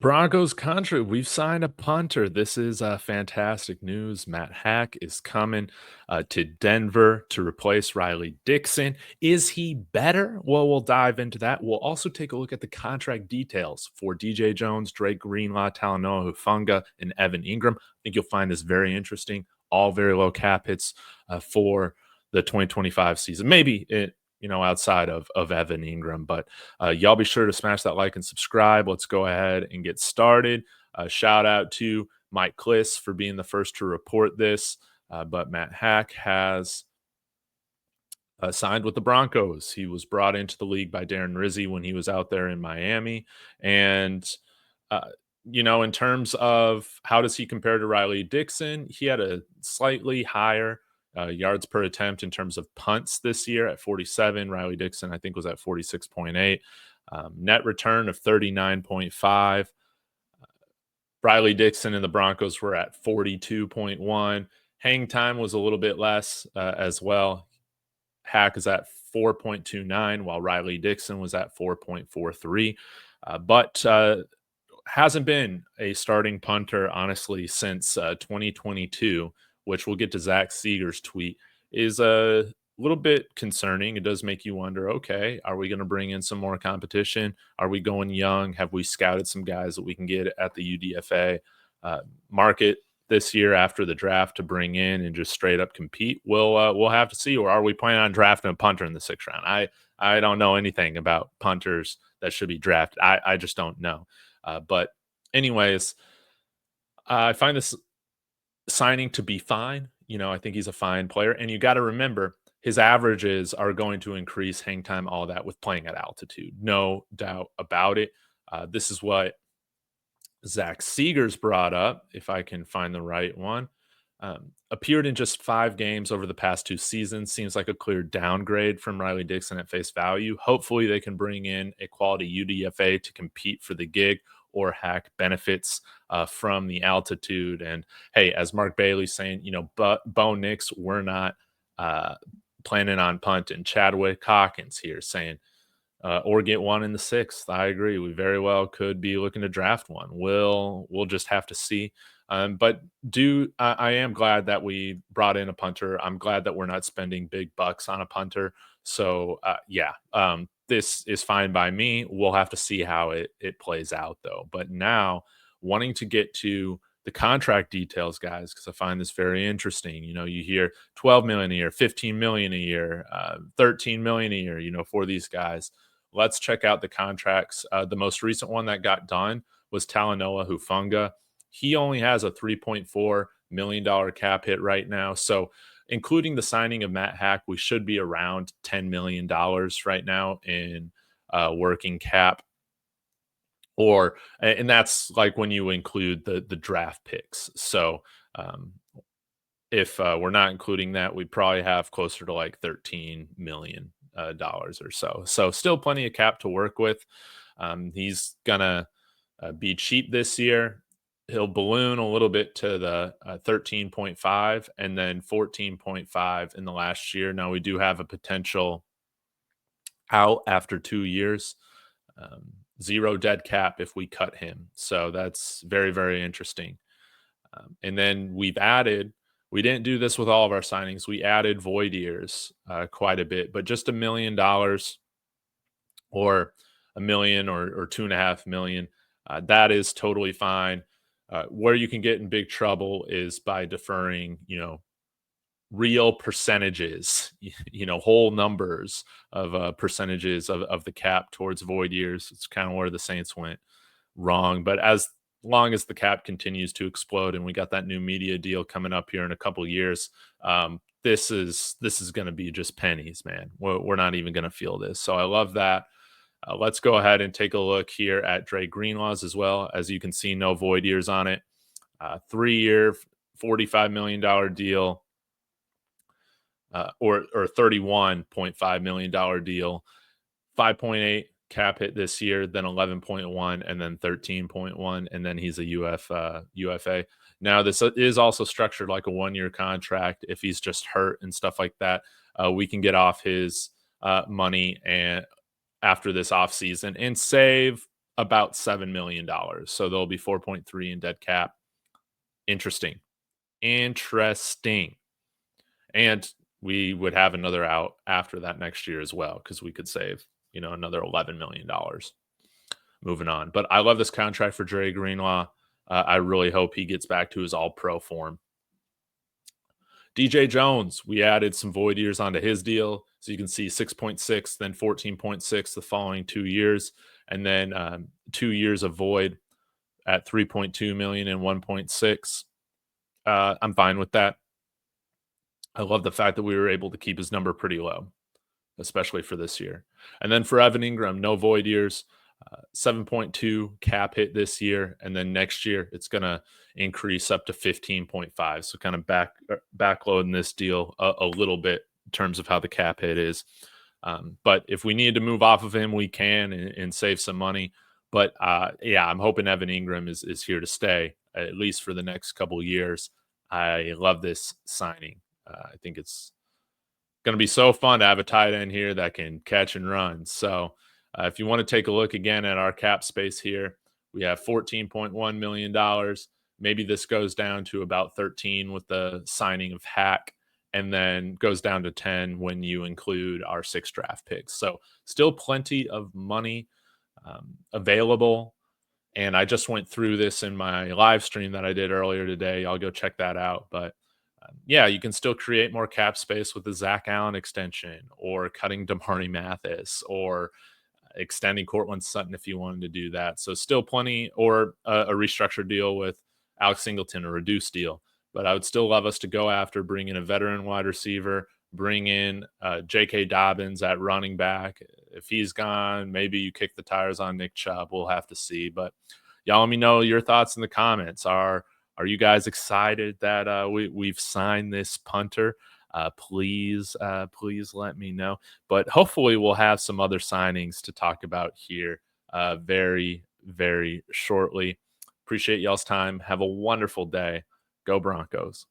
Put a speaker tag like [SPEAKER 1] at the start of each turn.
[SPEAKER 1] Broncos country, we've signed a punter. This is fantastic news. Matt Haack is coming to Denver to replace Riley Dixon. Is he better? Well, we'll dive into that. We'll also take a look at the contract details for DJ Jones, Dre Greenlaw, Talanoa, Hufanga, and Evan Engram. I think you'll find this very interesting. All very low cap hits for the 2025 season. Maybe it, outside of Evan Engram. But y'all be sure to smash that like and subscribe. Let's go ahead and get started. Shout out to Mike Kliss for being the first to report this. But Matt Haack has signed with the Broncos. He was brought into the league by Darren Rizzi when he was out there in Miami. And, in terms of how does he compare to Riley Dixon, he had a slightly higher yards per attempt in terms of punts this year at 47. Riley Dixon, I think, was at 46.8. Net return of 39.5. Riley Dixon and the Broncos were at 42.1. Hang time was a little bit less as well. Haack is at 4.29, while Riley Dixon was at 4.43. But hasn't been a starting punter, honestly, since 2022, which we'll get to Zach Seeger's tweet, is a little bit concerning. It does make you wonder, okay, are we going to bring in some more competition? Are we going young? Have we scouted some guys that we can get at the UDFA market this year after the draft to bring in and just straight up compete? We'll have to see. Or are we planning on drafting a punter in the 6th round? I don't know anything about punters that should be drafted. I just don't know. But anyways, I find this signing to be fine. I think he's a fine player. And you got to remember, his averages are going to increase, hang time, all that with playing at altitude. No doubt about it. This is what Zach Seegers brought up, if I can find the right one. Appeared in just 5 games over the past 2 seasons. Seems like a clear downgrade from Riley Dixon at face value. Hopefully they can bring in a quality UDFA to compete for the gig, or Haack benefits from the altitude. And hey, as Mark Bailey's saying, Bo Nix, we're not planning on punting. Chadwick Hawkins here saying, or get one in the 6th. I agree. We very well could be looking to draft one. We'll just have to see. But I am glad that we brought in a punter. I'm glad that we're not spending big bucks on a punter. So this is fine by me. We'll have to see how it plays out, though. But now, wanting to get to the contract details, guys, because I find this very interesting. You hear 12 million a year, 15 million a year, 13 million a year, for these guys. Let's check out the contracts. The most recent one that got done was Talanoa Hufanga. He only has a $3.4 million cap hit right now. So including the signing of Matt Haack, we should be around $10 million right now in working cap. And that's like when you include the draft picks. So if we're not including that, we'd probably have closer to like $13 million or so. So still plenty of cap to work with. He's gonna be cheap this year. He'll balloon a little bit to the 13.5 and then 14.5 in the last year. Now we do have a potential out after 2 years. 0 dead cap if we cut him. So that's very, very interesting. And then we didn't do this with all of our signings. We added void years quite a bit, but just $1 million or $1 million or $2.5 million. That is totally fine. Where you can get in big trouble is by deferring, real percentages, whole numbers of percentages of the cap towards void years. It's kind of where the Saints went wrong. But as long as the cap continues to explode and we got that new media deal coming up here in a couple of years, this is going to be just pennies, man. We're not even going to feel this. So I love that. Let's go ahead and take a look here at Dre Greenlaw's as well. As you can see, no void years on it. 3-year, $45 million deal, or $31.5 million deal. 5.8 cap hit this year, then 11.1, and then 13.1, and then he's a UFA. Now, this is also structured like a 1-year contract. If he's just hurt and stuff like that, we can get off his money and after this offseason and save about $7 million. So there'll be 4.3 in dead cap. Interesting. Interesting. And we would have another out after that next year as well, because we could save, another $11 million. Moving on. But I love this contract for Dre Greenlaw. I really hope he gets back to his all-pro form. DJ Jones, we added some void years onto his deal. So you can see 6.6, then 14.6 the following 2 years, and then 2 years of void at 3.2 million and 1.6. I'm fine with that. I love the fact that we were able to keep his number pretty low, especially for this year. And then for Evan Engram, no void years, 7.2 cap hit this year, and then next year it's going to increase up to 15.5. So kind of backloading this deal a little bit in terms of how the cap hit is. But if we need to move off of him, we can and save some money. But yeah, I'm hoping Evan Engram is here to stay, at least for the next couple of years. I love this signing. I think it's going to be so fun to have a tight end here that can catch and run. So if you want to take a look again at our cap space here, we have $14.1 million. Maybe this goes down to about 13 with the signing of Haack, and then goes down to 10 when you include our 6 draft picks. So still plenty of money available. And I just went through this in my live stream that I did earlier today. I'll go check that out. But yeah, you can still create more cap space with the Zach Allen extension, or cutting Damari Mathis, or extending Cortland Sutton if you wanted to do that. So still plenty, or a restructured deal with Alex Singleton, a reduced deal. But I would still love us to go after, bring in a veteran wide receiver, bring in J.K. Dobbins at running back. If he's gone, maybe you kick the tires on Nick Chubb. We'll have to see. But y'all let me know your thoughts in the comments. Are you guys excited that we've signed this punter? Please let me know. But hopefully we'll have some other signings to talk about here very, very shortly. Appreciate y'all's time. Have a wonderful day. Go Broncos.